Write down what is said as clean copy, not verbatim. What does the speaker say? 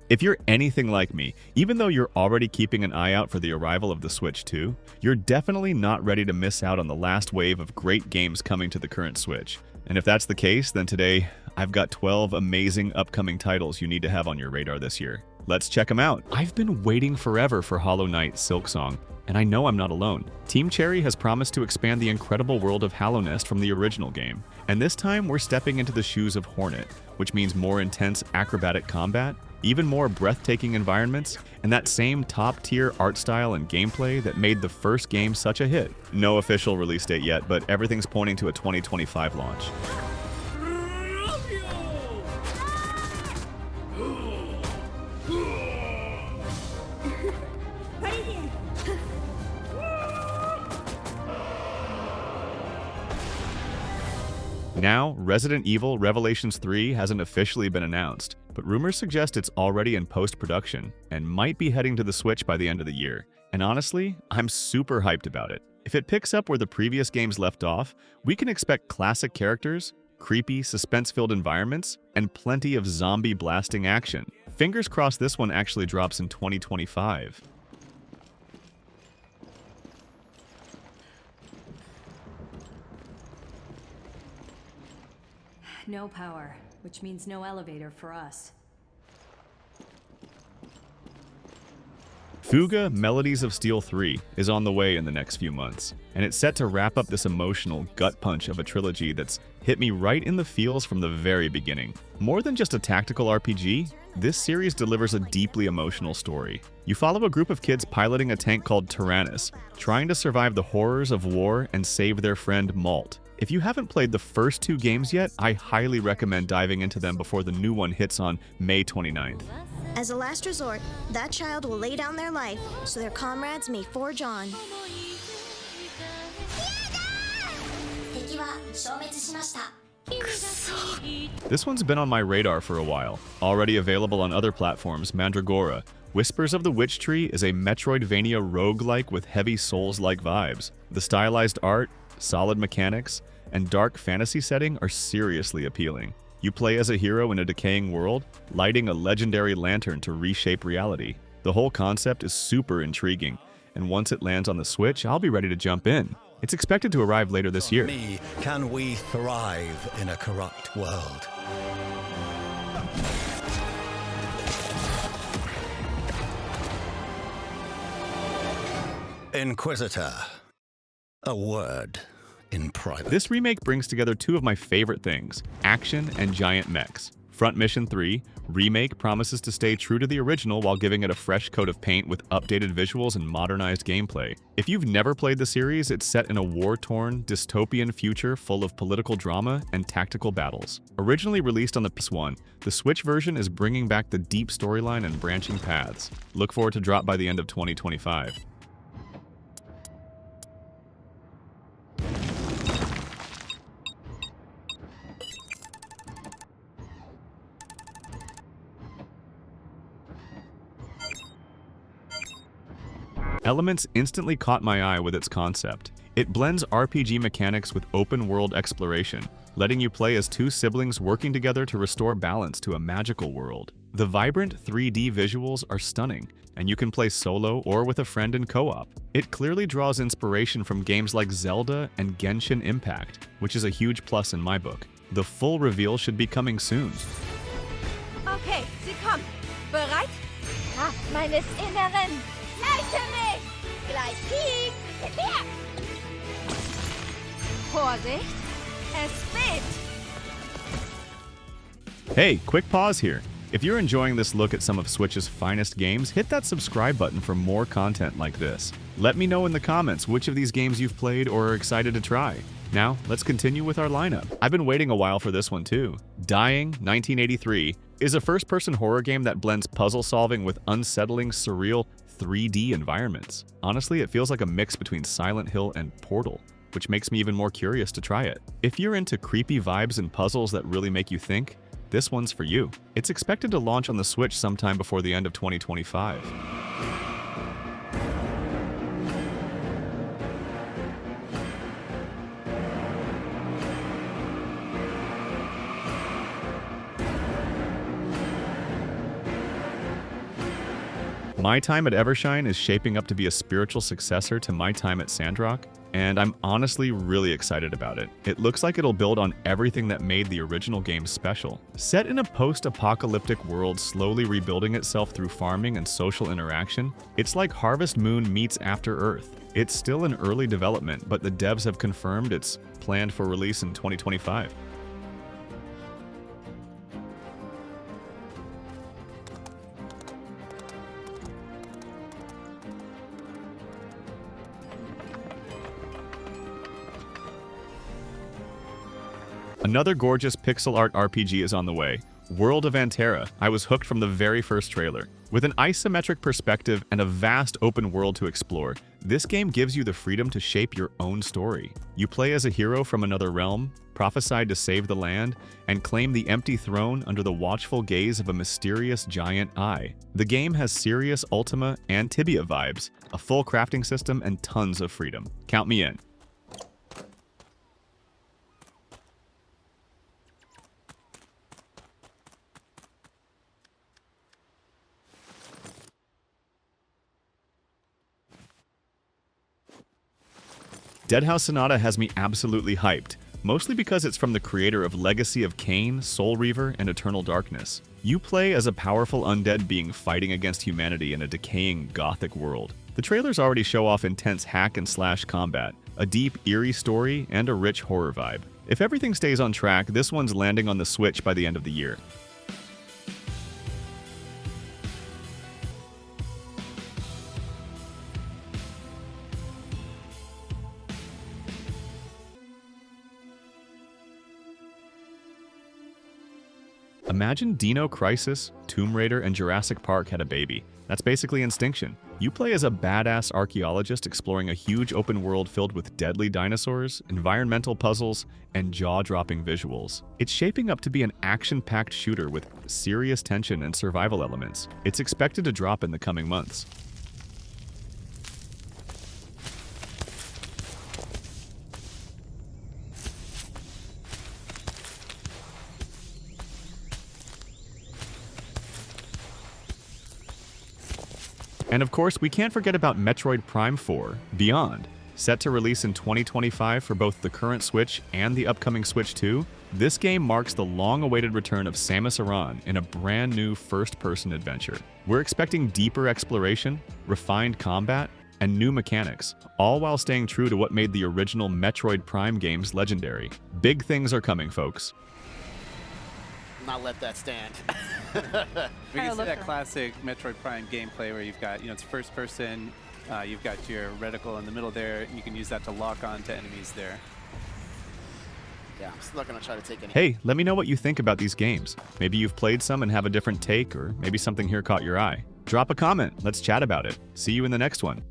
If you're anything like me, even though you're already keeping an eye out for the arrival of the Switch 2, you're definitely not ready to miss out on the last wave of great games coming to the current Switch. And if that's the case, then today, I've got 12 amazing upcoming titles you need to have on your radar this year. Let's check them out. I've been waiting forever for Hollow Knight Silksong, and I know I'm not alone. Team Cherry has promised to expand the incredible world of Hallownest from the original game. And this time, we're stepping into the shoes of Hornet, which means more intense acrobatic combat, even more breathtaking environments, and that same top-tier art style and gameplay that made the first game such a hit. No official release date yet, but everything's pointing to a 2025 launch. Now, Resident Evil Revelations 3 hasn't officially been announced, but rumors suggest it's already in post-production and might be heading to the Switch by the end of the year. And honestly, I'm super hyped about it. If it picks up where the previous games left off, we can expect classic characters, creepy, suspense-filled environments, and plenty of zombie blasting action. Fingers crossed this one actually drops in 2025. No power, which means no elevator for us. Fuga Melodies of Steel 3 is on the way in the next few months, and it's set to wrap up this emotional gut punch of a trilogy that's hit me right in the feels from the very beginning. More than just a tactical RPG, this series delivers a deeply emotional story. You follow a group of kids piloting a tank called Tyrannus, trying to survive the horrors of war and save their friend Malt. If you haven't played the first two games yet, I highly recommend diving into them before the new one hits on May 29th. As a last resort, that child will lay down their life so their comrades may forge on. This one's been on my radar for a while. Already available on other platforms, Mandragora, Whispers of the Witch Tree is a Metroidvania roguelike with heavy Souls-like vibes. The stylized art, solid mechanics, and dark fantasy setting are seriously appealing. You play as a hero in a decaying world, lighting a legendary lantern to reshape reality. The whole concept is super intriguing, and once it lands on the Switch, I'll be ready to jump in. It's expected to arrive later this year. Can we thrive in a corrupt world? Inquisitor. A word in private. This remake brings together two of my favorite things, action and giant mechs. Front Mission 3, Remake promises to stay true to the original while giving it a fresh coat of paint with updated visuals and modernized gameplay. If you've never played the series, it's set in a war-torn, dystopian future full of political drama and tactical battles. Originally released on the PS1, the Switch version is bringing back the deep storyline and branching paths. Look forward to drop by the end of 2025. Elements instantly caught my eye with its concept. It blends RPG mechanics with open-world exploration, letting you play as two siblings working together to restore balance to a magical world. The vibrant 3D visuals are stunning, and you can play solo or with a friend in co-op. It clearly draws inspiration from games like Zelda and Genshin Impact, which is a huge plus in my book. The full reveal should be coming soon. Okay, sie kommt. Bereit? Kraft meines Inneren. Leite mich! Gleich Peak! Gib her! Vorsicht! Es weht! Hey, quick pause here. If you're enjoying this look at some of Switch's finest games, hit that subscribe button for more content like this. Let me know in the comments which of these games you've played or are excited to try. Now, let's continue with our lineup. I've been waiting a while for this one too. Dying 1983 is a first-person horror game that blends puzzle solving with unsettling, surreal 3D environments. Honestly, it feels like a mix between Silent Hill and Portal, which makes me even more curious to try it. If you're into creepy vibes and puzzles that really make you think, this one's for you. It's expected to launch on the Switch sometime before the end of 2025. My time at Evershine is shaping up to be a spiritual successor to my time at Sandrock, and I'm honestly really excited about it. It looks like it'll build on everything that made the original game special. Set in a post-apocalyptic world slowly rebuilding itself through farming and social interaction, it's like Harvest Moon meets After Earth. It's still in early development, but the devs have confirmed it's planned for release in 2025. Another gorgeous pixel art RPG is on the way, World of Anterra. I was hooked from the very first trailer. With an isometric perspective and a vast open world to explore, this game gives you the freedom to shape your own story. You play as a hero from another realm, prophesied to save the land, and claim the empty throne under the watchful gaze of a mysterious giant eye. The game has serious Ultima and Tibia vibes, a full crafting system, and tons of freedom. Count me in. Deadhaus Sonata has me absolutely hyped, mostly because it's from the creator of Legacy of Kain, Soul Reaver, and Eternal Darkness. You play as a powerful undead being fighting against humanity in a decaying gothic world. The trailers already show off intense hack-and-slash combat, a deep, eerie story, and a rich horror vibe. If everything stays on track, this one's landing on the Switch by the end of the year. Imagine Dino Crisis, Tomb Raider, and Jurassic Park had a baby. That's basically Instinction. You play as a badass archaeologist exploring a huge open world filled with deadly dinosaurs, environmental puzzles, and jaw-dropping visuals. It's shaping up to be an action-packed shooter with serious tension and survival elements. It's expected to drop in the coming months. And of course, we can't forget about Metroid Prime 4, Beyond. Set to release in 2025 for both the current Switch and the upcoming Switch 2, this game marks the long-awaited return of Samus Aran in a brand new first-person adventure. We're expecting deeper exploration, refined combat, and new mechanics, all while staying true to what made the original Metroid Prime games legendary. Big things are coming, folks. Not let that stand. We can see that classic Metroid Prime gameplay where you've got, it's first person, you've got your reticle in the middle there, and you can use that to lock on to enemies there. Yeah, I'm still not going to try to take any. Hey, let me know what you think about these games. Maybe you've played some and have a different take, or maybe something here caught your eye. Drop a comment, let's chat about it. See you in the next one.